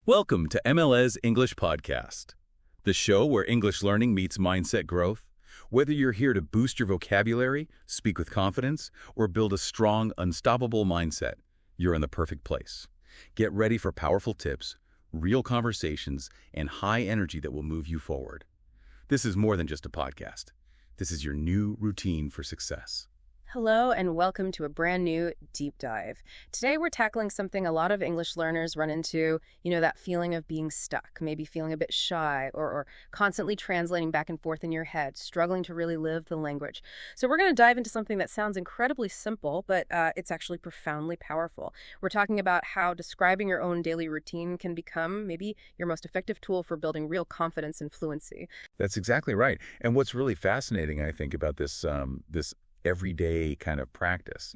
Welcome to MLS English Podcast, the show where English learning meets mindset growth. Whether you're here to boost your vocabulary, speak with confidence, or build a strong, unstoppable mindset, you're in the perfect place. Get ready for powerful tips, real conversations, and high energy that will move you forward. This is more than just a podcast. This is your new routine for success. Hello and welcome to a brand new deep dive. Today we're tackling something a lot of English learners run into, that feeling of being stuck, maybe feeling a bit shy or constantly translating back and forth in your head, struggling to really live the language. So we're going to dive into something that sounds incredibly simple, but it's actually profoundly powerful. We're talking about how describing your own daily routine can become maybe your most effective tool for building real confidence and fluency. That's exactly right. And what's really fascinating, I think, about this everyday kind of practice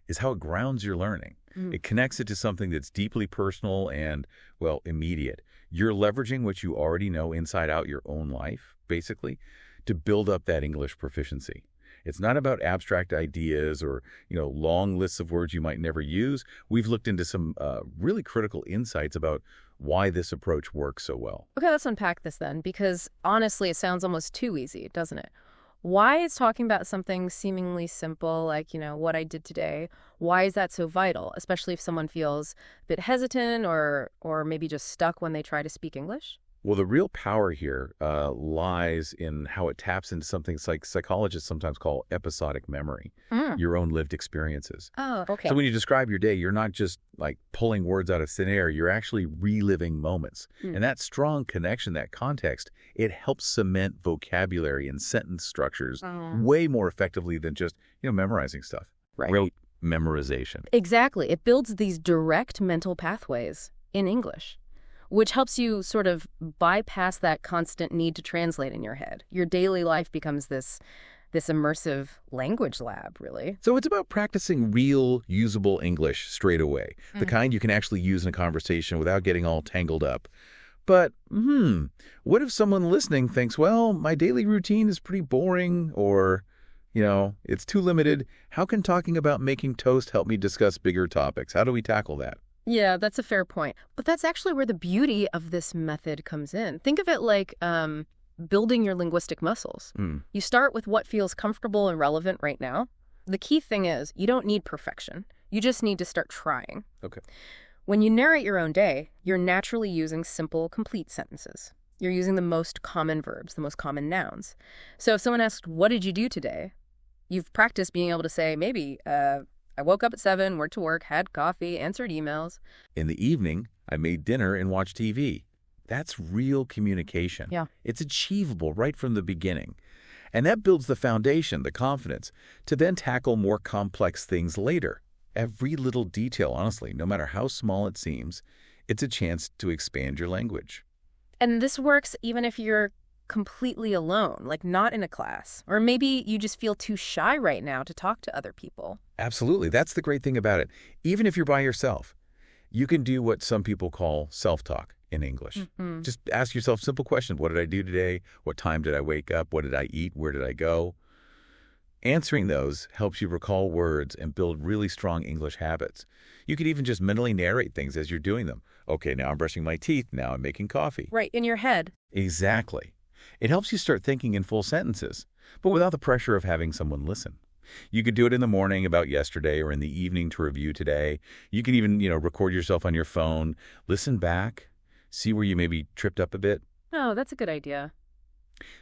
is how it grounds your learning. It connects it to something that's deeply personal and, well, immediate. You're leveraging what you already know inside out your own life, basically, to build up that English proficiency. It's not about abstract ideas or, long lists of words you might never use. We've looked into some really critical insights about why this approach works so well. Okay, let's unpack this then, because honestly, it sounds almost too easy, doesn't it? Why is talking about something seemingly simple, like, what I did today, why is that so vital, especially if someone feels a bit hesitant or maybe just stuck when they try to speak English? Well, the real power here lies in how it taps into something like psychologists sometimes call episodic memory, your own lived experiences. Oh, okay. So when you describe your day, you're not just like pulling words out of thin air, you're actually reliving moments. And that strong connection, that context, it helps cement vocabulary and sentence structures way more effectively than just, memorizing stuff. Right. Rote memorization. Exactly. It builds these direct mental pathways in English, which helps you sort of bypass that constant need to translate in your head. Your daily life becomes this immersive language lab, really. So it's about practicing real, usable English straight away, the kind you can actually use in a conversation without getting all tangled up. But, what if someone listening thinks, well, my daily routine is pretty boring or, it's too limited. How can talking about making toast help me discuss bigger topics? How do we tackle that? Yeah, that's a fair point. But that's actually where the beauty of this method comes in. Think of it like building your linguistic muscles. You start with what feels comfortable and relevant right now. The key thing is you don't need perfection. You just need to start trying. Okay. When you narrate your own day, you're naturally using simple, complete sentences. You're using the most common verbs, the most common nouns. So if someone asks, what did you do today? You've practiced being able to say, maybe, I woke up at 7, went to work, had coffee, answered emails. In the evening, I made dinner and watched TV. That's real communication. Yeah. It's achievable right from the beginning. And that builds the foundation, the confidence, to then tackle more complex things later. Every little detail, honestly, no matter how small it seems, it's a chance to expand your language. And this works even if you're completely alone, like not in a class. Or maybe you just feel too shy right now to talk to other people. Absolutely. That's the great thing about it. Even if you're by yourself, you can do what some people call self-talk in English. Just ask yourself simple questions. What did I do today? What time did I wake up? What did I eat? Where did I go? Answering those helps you recall words and build really strong English habits. You could even just mentally narrate things as you're doing them. Okay, now I'm brushing my teeth. Now I'm making coffee. Right, in your head. Exactly. It helps you start thinking in full sentences, but without the pressure of having someone listen. You could do it in the morning about yesterday or in the evening to review today. You can even, record yourself on your phone, listen back, see where you maybe tripped up a bit. Oh, that's a good idea.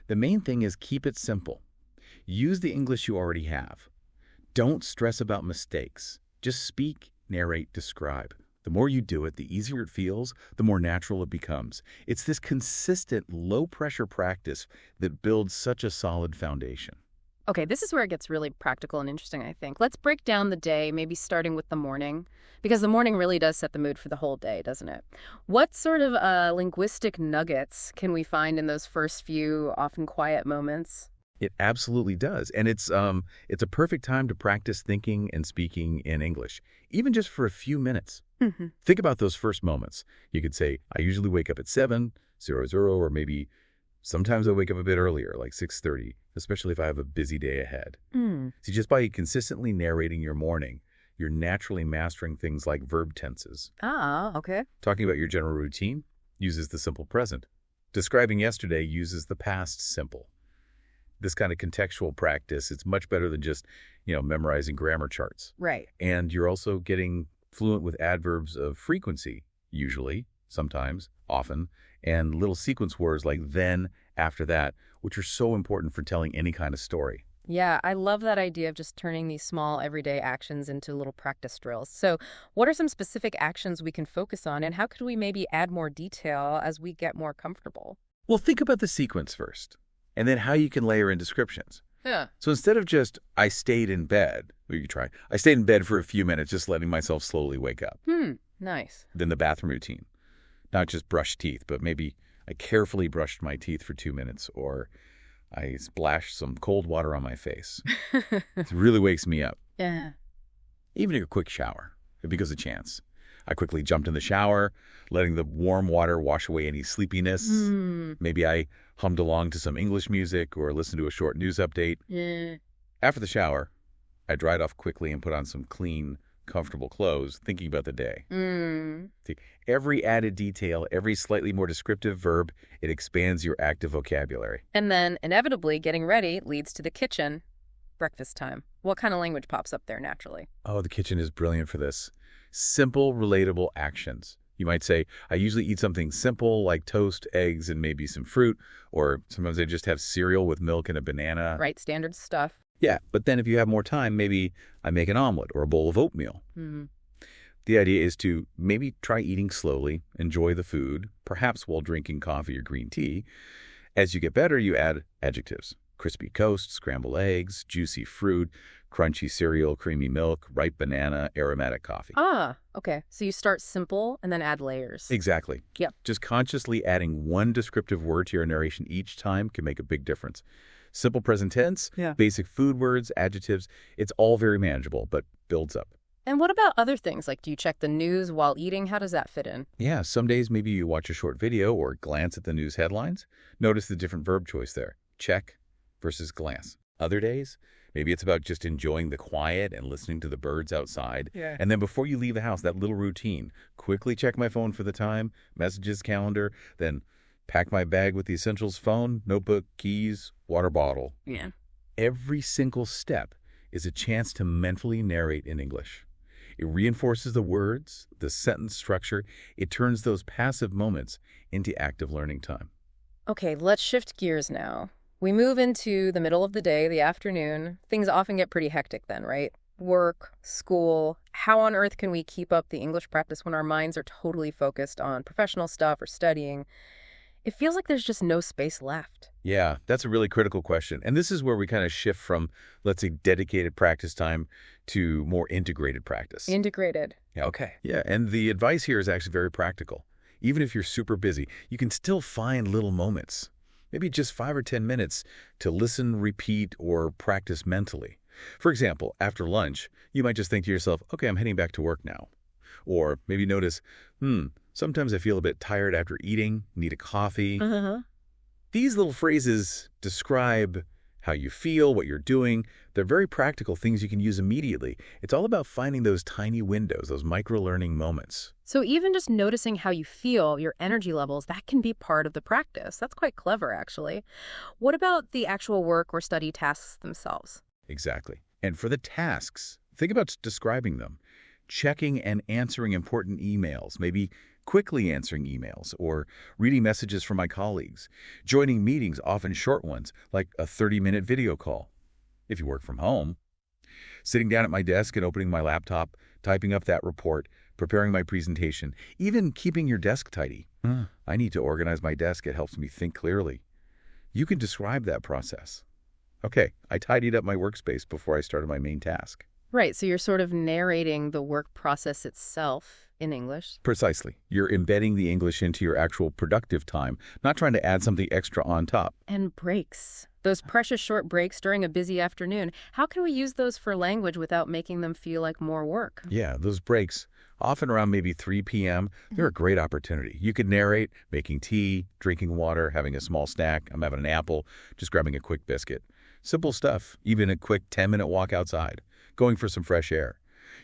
The main thing is keep it simple. Use the English you already have. Don't stress about mistakes. Just speak, narrate, describe. The more you do it, the easier it feels, the more natural it becomes. It's this consistent, low-pressure practice that builds such a solid foundation. Okay, this is where it gets really practical and interesting, I think. Let's break down the day, maybe starting with the morning, because the morning really does set the mood for the whole day, doesn't it? What sort of linguistic nuggets can we find in those first few, often quiet moments? It absolutely does. And it's a perfect time to practice thinking and speaking in English, even just for a few minutes. Think about those first moments. You could say, I usually wake up at 7:00, or maybe sometimes I wake up a bit earlier, like 6:30, especially if I have a busy day ahead. See, just by consistently narrating your morning, you're naturally mastering things like verb tenses. Ah, okay. Talking about your general routine uses the simple present. Describing yesterday uses the past simple. This kind of contextual practice, it's much better than just, memorizing grammar charts. Right. And you're also getting fluent with adverbs of frequency, usually, sometimes, often, and little sequence words like then, after that, which are so important for telling any kind of story. Yeah, I love that idea of just turning these small everyday actions into little practice drills. So, what are some specific actions we can focus on, and how could we maybe add more detail as we get more comfortable? Well, think about the sequence first, and then how you can layer in descriptions. Yeah. So instead of just, I stayed in bed, or you could try, I stayed in bed for a few minutes, just letting myself slowly wake up. Nice. Then the bathroom routine. Not just brush teeth, but maybe I carefully brushed my teeth for 2 minutes, or I splashed some cold water on my face. It really wakes me up. Yeah. Even a quick shower, if it gives a chance. I quickly jumped in the shower, letting the warm water wash away any sleepiness. Maybe I hummed along to some English music or listened to a short news update. Yeah. After the shower, I dried off quickly and put on some clean, comfortable clothes, thinking about the day. See, every added detail, every slightly more descriptive verb, it expands your active vocabulary. And then, inevitably, getting ready leads to the kitchen. Breakfast time. What kind of language pops up there naturally? Oh, the kitchen is brilliant for this. Simple, relatable actions. You might say, I usually eat something simple like toast, eggs, and maybe some fruit, or sometimes I just have cereal with milk and a banana. Right, standard stuff. Yeah, but then if you have more time, maybe I make an omelet or a bowl of oatmeal. The idea is to maybe try eating slowly, enjoy the food, perhaps while drinking coffee or green tea. As you get better, you add adjectives. Crispy toast, scrambled eggs, juicy fruit, crunchy cereal, creamy milk, ripe banana, aromatic coffee. Ah, okay. So you start simple and then add layers. Exactly. Yep. Just consciously adding one descriptive word to your narration each time can make a big difference. Simple present tense, basic food words, adjectives, it's all very manageable, but builds up. And what about other things? Like, do you check the news while eating? How does that fit in? Yeah, some days maybe you watch a short video or glance at the news headlines. Notice the different verb choice there. Check versus glance. Other days, maybe it's about just enjoying the quiet and listening to the birds outside. Yeah. And then before you leave the house, that little routine. Quickly check my phone for the time, messages, calendar, then pack my bag with the essentials: phone, notebook, keys, water bottle. Yeah. Every single step is a chance to mentally narrate in English. It reinforces the words, the sentence structure. It turns those passive moments into active learning time. Okay, let's shift gears now. We move into the middle of the day, the afternoon. Things often get pretty hectic then, right? Work, school. How on earth can we keep up the English practice when our minds are totally focused on professional stuff or studying? It feels like there's just no space left. Yeah, that's a really critical question. And this is where we kind of shift from, let's say, dedicated practice time to more integrated practice. Integrated. Yeah, okay. Yeah, and the advice here is actually very practical. Even if you're super busy, you can still find little moments, maybe just 5 or 10 minutes, to listen, repeat, or practice mentally. For example, after lunch, you might just think to yourself, okay, I'm heading back to work now. Or maybe notice, sometimes I feel a bit tired after eating, need a coffee. These little phrases describe how you feel, what you're doing. They're very practical things you can use immediately. It's all about finding those tiny windows, those micro-learning moments. So even just noticing how you feel, your energy levels, that can be part of the practice. That's quite clever, actually. What about the actual work or study tasks themselves? Exactly. And for the tasks, think about describing them. Checking and answering important emails, maybe quickly answering emails, or reading messages from my colleagues. Joining meetings, often short ones, like a 30-minute video call. If you work from home, sitting down at my desk and opening my laptop, typing up that report, preparing my presentation, even keeping your desk tidy. I need to organize my desk. It helps me think clearly. You can describe that process. Okay, I tidied up my workspace before I started my main task. Right, so you're sort of narrating the work process itself in English. Precisely. You're embedding the English into your actual productive time, not trying to add something extra on top. And breaks. Those precious short breaks during a busy afternoon. How can we use those for language without making them feel like more work? Yeah, those breaks, often around maybe 3 p.m., they're a great opportunity. You could narrate making tea, drinking water, having a small snack. I'm having an apple, just grabbing a quick biscuit. Simple stuff, even a quick 10-minute walk outside, going for some fresh air.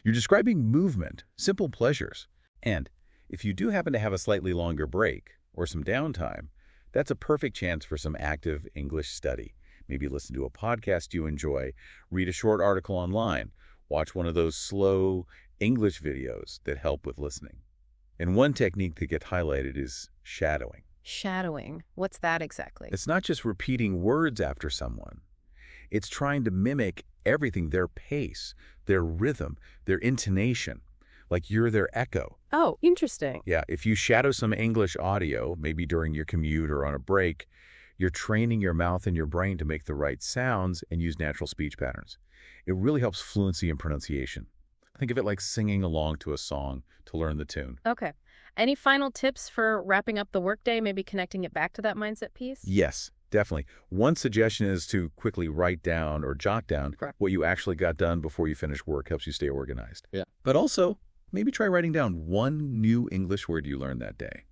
You're describing movement, simple pleasures. And if you do happen to have a slightly longer break or some downtime, that's a perfect chance for some active English study. Maybe listen to a podcast you enjoy, read a short article online, watch one of those slow English videos that help with listening. And one technique that gets highlighted is shadowing. Shadowing. What's that exactly? It's not just repeating words after someone. It's trying to mimic everything, their pace, their rhythm, their intonation, like you're their echo. Oh, interesting. Yeah, if you shadow some English audio, maybe during your commute or on a break, you're training your mouth and your brain to make the right sounds and use natural speech patterns. It really helps fluency and pronunciation. Think of it like singing along to a song to learn the tune. Okay. Any final tips for wrapping up the workday, maybe connecting it back to that mindset piece? Yes, definitely. One suggestion is to quickly write down or jot down what you actually got done before you finish work. Helps you stay organized. Yeah. But also, maybe try writing down one new English word you learned that day.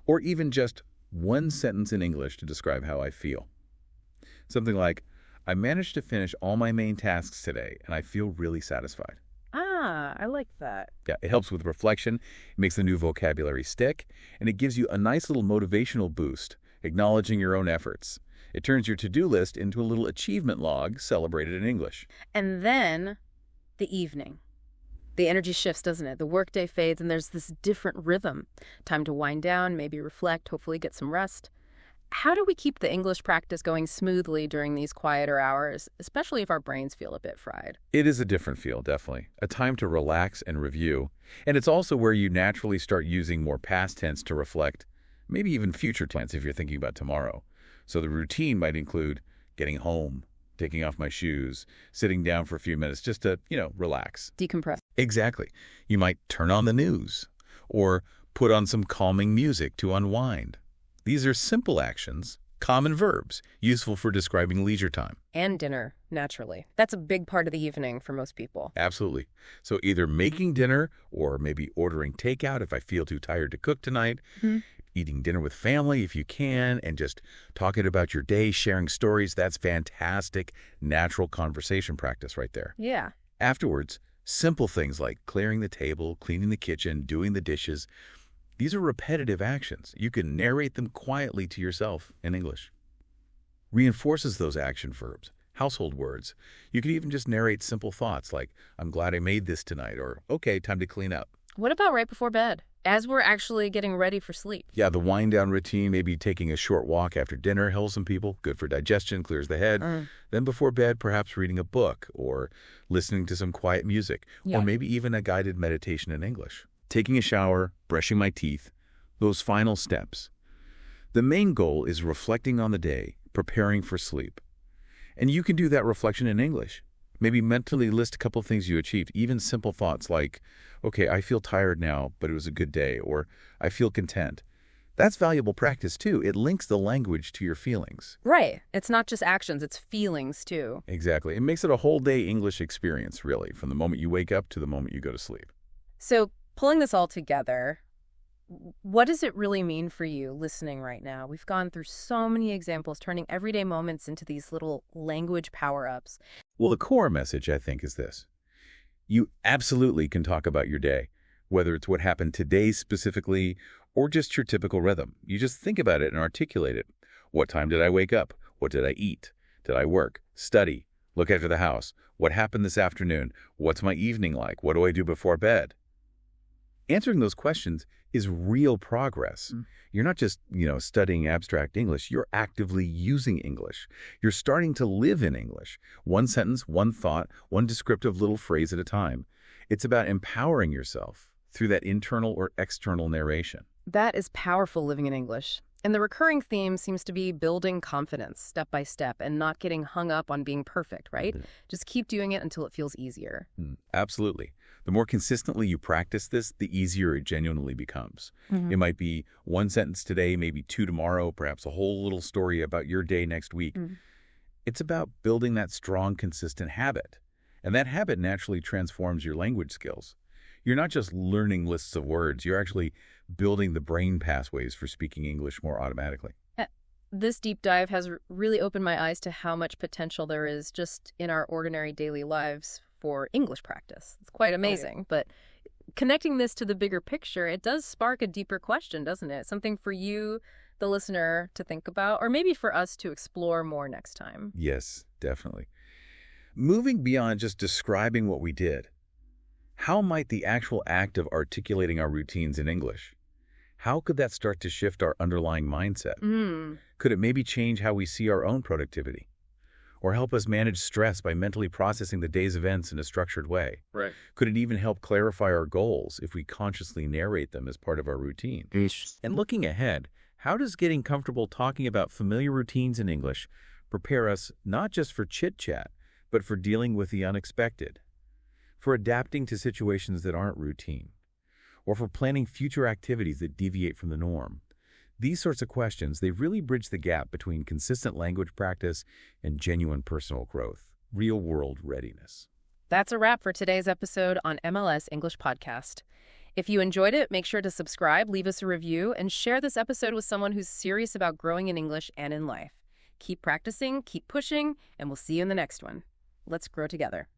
Or even just one sentence in English to describe how I feel. Something like, I managed to finish all my main tasks today, and I feel really satisfied. Ah, I like that. Yeah, it helps with reflection, it makes the new vocabulary stick, and it gives you a nice little motivational boost, acknowledging your own efforts. It turns your to-do list into a little achievement log celebrated in English. And then the evening. The energy shifts, doesn't it? The workday fades and there's this different rhythm. Time to wind down, maybe reflect, hopefully get some rest. How do we keep the English practice going smoothly during these quieter hours, especially if our brains feel a bit fried? It is a different feel, definitely. A time to relax and review. And it's also where you naturally start using more past tense to reflect, maybe even future tense if you're thinking about tomorrow. So the routine might include getting home, taking off my shoes, sitting down for a few minutes just to, relax. Decompress. Exactly. You might turn on the news or put on some calming music to unwind. These are simple actions, common verbs, useful for describing leisure time. And dinner, naturally. That's a big part of the evening for most people. Absolutely. So either making dinner or maybe ordering takeout if I feel too tired to cook tonight, eating dinner with family if you can, and just talking about your day, sharing stories. That's fantastic, natural conversation practice right there. Yeah. Afterwards, simple things like clearing the table, cleaning the kitchen, doing the dishes. These are repetitive actions. You can narrate them quietly to yourself in English. Reinforces those action verbs, household words. You can even just narrate simple thoughts like, I'm glad I made this tonight, or, okay, time to clean up. What about right before bed, as we're actually getting ready for sleep? Yeah, the wind-down routine, maybe taking a short walk after dinner helps some people. Good for digestion, clears the head. Then before bed, perhaps reading a book or listening to some quiet music, or maybe even a guided meditation in English. Taking a shower, brushing my teeth, those final steps. The main goal is reflecting on the day, preparing for sleep. And you can do that reflection in English. Maybe mentally list a couple things you achieved, even simple thoughts like, okay, I feel tired now, but it was a good day, or I feel content. That's valuable practice too. It links the language to your feelings. Right. It's not just actions, it's feelings too. Exactly. It makes it a whole day English experience, really, from the moment you wake up to the moment you go to sleep. So, pulling this all together, what does it really mean for you listening right now? We've gone through so many examples, turning everyday moments into these little language power-ups. Well, the core message, I think, is this. You absolutely can talk about your day, whether it's what happened today specifically or just your typical rhythm. You just think about it and articulate it. What time did I wake up? What did I eat? Did I work, study, look after the house? What happened this afternoon? What's my evening like? What do I do before bed? Answering those questions is real progress. You're not just, studying abstract English. You're actively using English. You're starting to live in English. One sentence, one thought, one descriptive little phrase at a time. It's about empowering yourself through that internal or external narration. That is powerful living in English. And the recurring theme seems to be building confidence step by step and not getting hung up on being perfect, right? Just keep doing it until it feels easier. Absolutely. The more consistently you practice this, the easier it genuinely becomes. It might be one sentence today, maybe two tomorrow, perhaps a whole little story about your day next week. It's about building that strong, consistent habit. And that habit naturally transforms your language skills. You're not just learning lists of words, you're actually building the brain pathways for speaking English more automatically. This deep dive has really opened my eyes to how much potential there is just in our ordinary daily lives for English practice. It's quite amazing. But connecting this to the bigger picture, it does spark a deeper question, doesn't it? Something for you, the listener, to think about, or maybe for us to explore more next time. Yes, definitely. Moving beyond just describing what we did, how might the actual act of articulating our routines in English, how could that start to shift our underlying mindset? Could it maybe change how we see our own productivity? Or help us manage stress by mentally processing the day's events in a structured way? Right. Could it even help clarify our goals if we consciously narrate them as part of our routine? And looking ahead, how does getting comfortable talking about familiar routines in English prepare us not just for chit-chat, but for dealing with the unexpected, for adapting to situations that aren't routine, or for planning future activities that deviate from the norm? These sorts of questions, they really bridge the gap between consistent language practice and genuine personal growth, real-world readiness. That's a wrap for today's episode on MLS English Podcast. If you enjoyed it, make sure to subscribe, leave us a review, and share this episode with someone who's serious about growing in English and in life. Keep practicing, keep pushing, and we'll see you in the next one. Let's grow together.